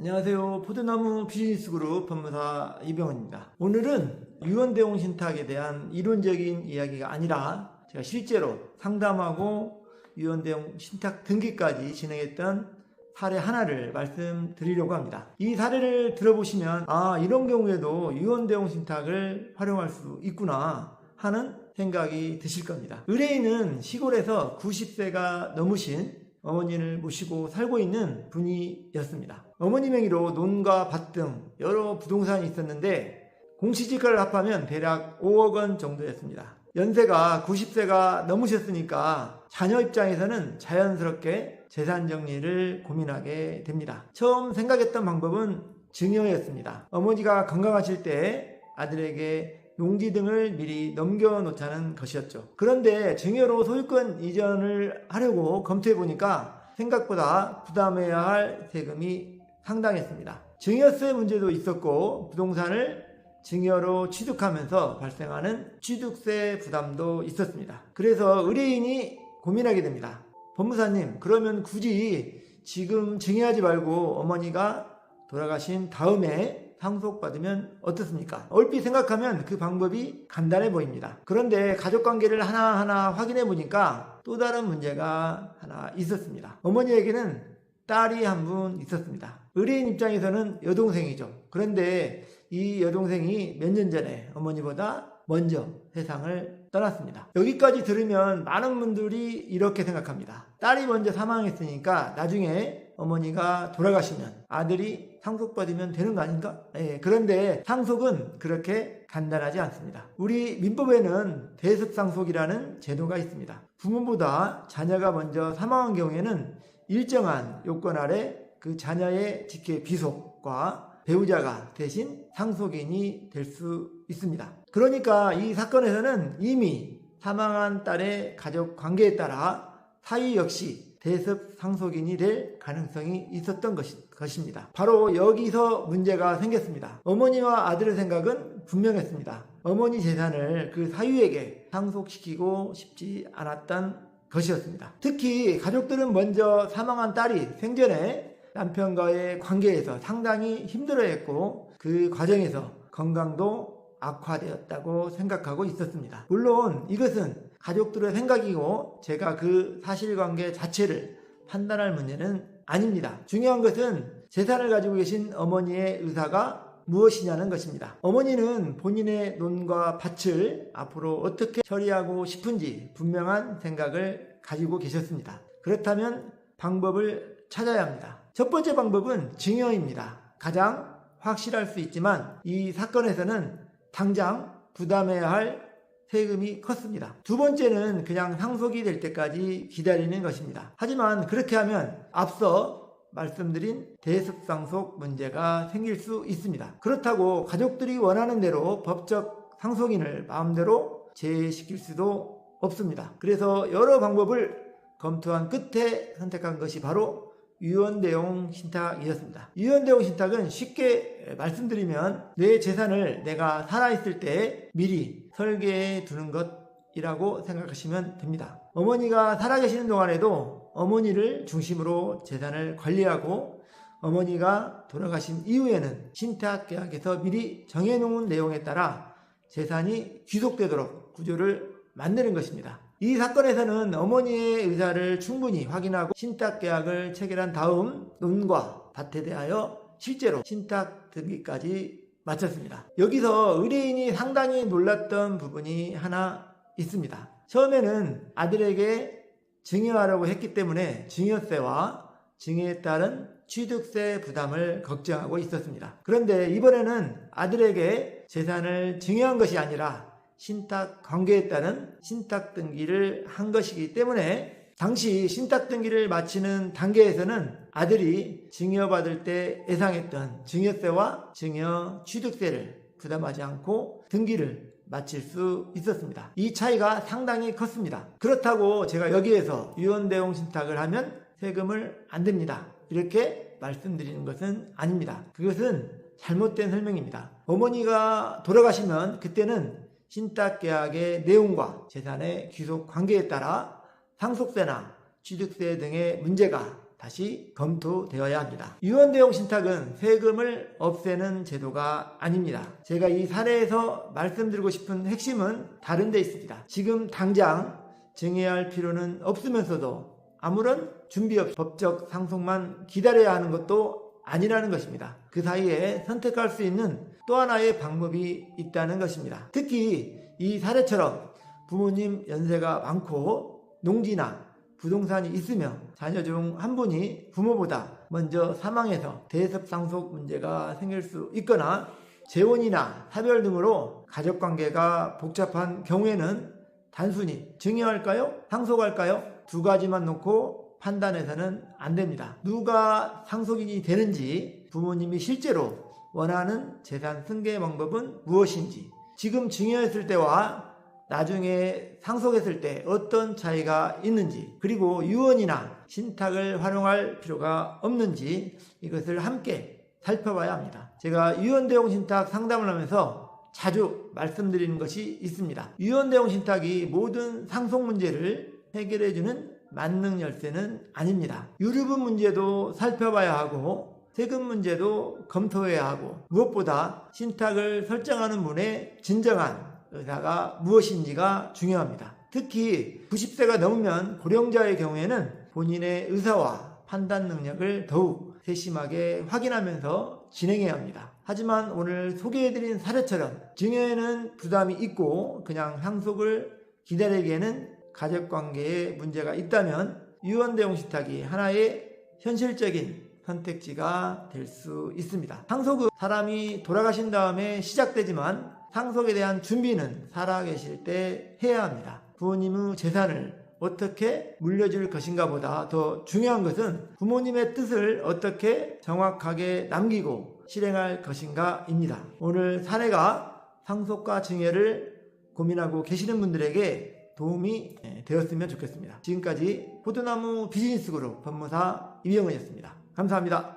안녕하세요. 포도나무 비즈니스그룹 법무사 이병헌입니다. 오늘은 유언대용 신탁에 대한 이론적인 이야기가 아니라 제가 실제로 상담하고 유언대용 신탁 등기까지 진행했던 사례 하나를 말씀드리려고 합니다. 이 사례를 들어보시면 이런 경우에도 유언대용 신탁을 활용할 수 있구나 하는 생각이 드실 겁니다. 의뢰인은 시골에서 90세가 넘으신 어머니를 모시고 살고 있는 분이었습니다. 어머니 명의로 논과 밭 등 여러 부동산이 있었는데 공시지가를 합하면 대략 5억 원 정도였습니다. 연세가 90세가 넘으셨으니까 자녀 입장에서는 자연스럽게 재산 정리를 고민하게 됩니다. 처음 생각했던 방법은 증여였습니다. 어머니가 건강하실 때 아들에게 농지 등을 미리 넘겨놓자는 것이었죠. 그런데 증여로 소유권 이전을 하려고 검토해보니까 생각보다 부담해야 할 세금이 상당했습니다. 증여세 문제도 있었고 부동산을 증여로 취득하면서 발생하는 취득세 부담도 있었습니다. 그래서 의뢰인이 고민하게 됩니다. 법무사님, 그러면 굳이 지금 증여하지 말고 어머니가 돌아가신 다음에 상속받으면 어떻습니까? 얼핏 생각하면 그 방법이 간단해 보입니다. 그런데 가족관계를 하나하나 확인해 보니까 또 다른 문제가 하나 있었습니다. 어머니에게는 딸이 한 분 있었습니다. 의뢰인 입장에서는 여동생이죠. 그런데 이 여동생이 몇 년 전에 어머니보다 먼저 세상을 떠났습니다. 여기까지 들으면 많은 분들이 이렇게 생각합니다. 딸이 먼저 사망했으니까 나중에 어머니가 돌아가시면 아들이 상속받으면 되는 거 아닌가? 그런데 상속은 그렇게 간단하지 않습니다. 우리 민법에는 대습상속이라는 제도가 있습니다. 부모보다 자녀가 먼저 사망한 경우에는 일정한 요건 아래 그 자녀의 직계 비속과 배우자가 대신 상속인이 될 수 있습니다. 그러니까 이 사건에서는 이미 사망한 딸의 가족 관계에 따라 사위 역시 대습 상속인이 될 가능성이 있었던 것입니다. 바로 여기서 문제가 생겼습니다. 어머니와 아들의 생각은 분명했습니다. 어머니 재산을 그 사위에게 상속시키고 싶지 않았던 것이었습니다. 특히 가족들은 먼저 사망한 딸이 생전에 남편과의 관계에서 상당히 힘들어했고 그 과정에서 건강도 악화되었다고 생각하고 있었습니다. 물론 이것은 가족들의 생각이고 제가 그 사실관계 자체를 판단할 문제는 아닙니다. 중요한 것은 재산을 가지고 계신 어머니의 의사가 무엇이냐는 것입니다. 어머니는 본인의 논과 밭을 앞으로 어떻게 처리하고 싶은지 분명한 생각을 가지고 계셨습니다. 그렇다면 방법을 찾아야 합니다. 첫 번째 방법은 증여입니다. 가장 확실할 수 있지만 이 사건에서는 당장 부담해야 할 세금이 컸습니다. 두 번째는 그냥 상속이 될 때까지 기다리는 것입니다. 하지만 그렇게 하면 앞서 말씀드린 대습상속 문제가 생길 수 있습니다. 그렇다고 가족들이 원하는 대로 법적 상속인을 마음대로 제외시킬 수도 없습니다. 그래서 여러 방법을 검토한 끝에 선택한 것이 바로 유언대용 신탁이었습니다. 유언대용 신탁은 쉽게 말씀드리면 내 재산을 내가 살아있을 때 미리 설계해 두는 것이라고 생각하시면 됩니다. 어머니가 살아계시는 동안에도 어머니를 중심으로 재산을 관리하고 어머니가 돌아가신 이후에는 신탁계약에서 미리 정해놓은 내용에 따라 재산이 귀속되도록 구조를 만드는 것입니다. 이 사건에서는 어머니의 의사를 충분히 확인하고 신탁계약을 체결한 다음 논과 밭에 대하여 실제로 신탁 등기까지 마쳤습니다. 여기서 의뢰인이 상당히 놀랐던 부분이 하나 있습니다. 처음에는 아들에게 증여하려고 했기 때문에 증여세와 증여에 따른 취득세 부담을 걱정하고 있었습니다. 그런데 이번에는 아들에게 재산을 증여한 것이 아니라 신탁 관계에 따른 신탁 등기를 한 것이기 때문에 당시 신탁 등기를 마치는 단계에서는 아들이 증여받을 때 예상했던 증여세와 증여 취득세를 부담하지 않고 등기를 마칠 수 있었습니다. 이 차이가 상당히 컸습니다. 그렇다고 제가 여기에서 유언대용 신탁을 하면 세금을 안 냅니다. 이렇게 말씀드리는 것은 아닙니다. 그것은 잘못된 설명입니다. 어머니가 돌아가시면 그때는 신탁계약의 내용과 재산의 귀속 관계에 따라 상속세나 취득세 등의 문제가 다시 검토되어야 합니다. 유언대용 신탁은 세금을 없애는 제도가 아닙니다. 제가 이 사례에서 말씀드리고 싶은 핵심은 다른 데 있습니다. 지금 당장 증여해야 할 필요는 없으면서도 아무런 준비 없이 법적 상속만 기다려야 하는 것도 아니라는 것입니다. 그 사이에 선택할 수 있는 또 하나의 방법이 있다는 것입니다. 특히 이 사례처럼 부모님 연세가 많고 농지나 부동산이 있으며 자녀 중 한 분이 부모보다 먼저 사망해서 대습상속 문제가 생길 수 있거나 재혼이나 사별 등으로 가족관계가 복잡한 경우에는 단순히 증여할까요? 상속할까요? 두 가지만 놓고 판단해서는 안 됩니다. 누가 상속인이 되는지, 부모님이 실제로 원하는 재산 승계 방법은 무엇인지, 지금 증여했을 때와 나중에 상속했을 때 어떤 차이가 있는지, 그리고 유언이나 신탁을 활용할 필요가 없는지 이것을 함께 살펴봐야 합니다. 제가 유언대용 신탁 상담을 하면서 자주 말씀드리는 것이 있습니다. 유언대용 신탁이 모든 상속 문제를 해결해주는 만능 열쇠는 아닙니다. 유류분 문제도 살펴봐야 하고 세금 문제도 검토해야 하고 무엇보다 신탁을 설정하는 분의 진정한 의사가 무엇인지가 중요합니다. 특히 90세가 넘으면 고령자의 경우에는 본인의 의사와 판단 능력을 더욱 세심하게 확인하면서 진행해야 합니다. 하지만 오늘 소개해드린 사례처럼 증여에는 부담이 있고 그냥 상속을 기다리기에는 가족관계에 문제가 있다면 유언대용 신탁이 하나의 현실적인 선택지가 될 수 있습니다. 상속은 사람이 돌아가신 다음에 시작되지만 상속에 대한 준비는 살아계실 때 해야 합니다. 부모님의 재산을 어떻게 물려줄 것인가 보다 더 중요한 것은 부모님의 뜻을 어떻게 정확하게 남기고 실행할 것인가 입니다. 오늘 사례가 상속과 증여를 고민하고 계시는 분들에게 도움이 되었으면 좋겠습니다. 지금까지 포도나무 비즈니스그룹 법무사 이병헌이었습니다. 감사합니다.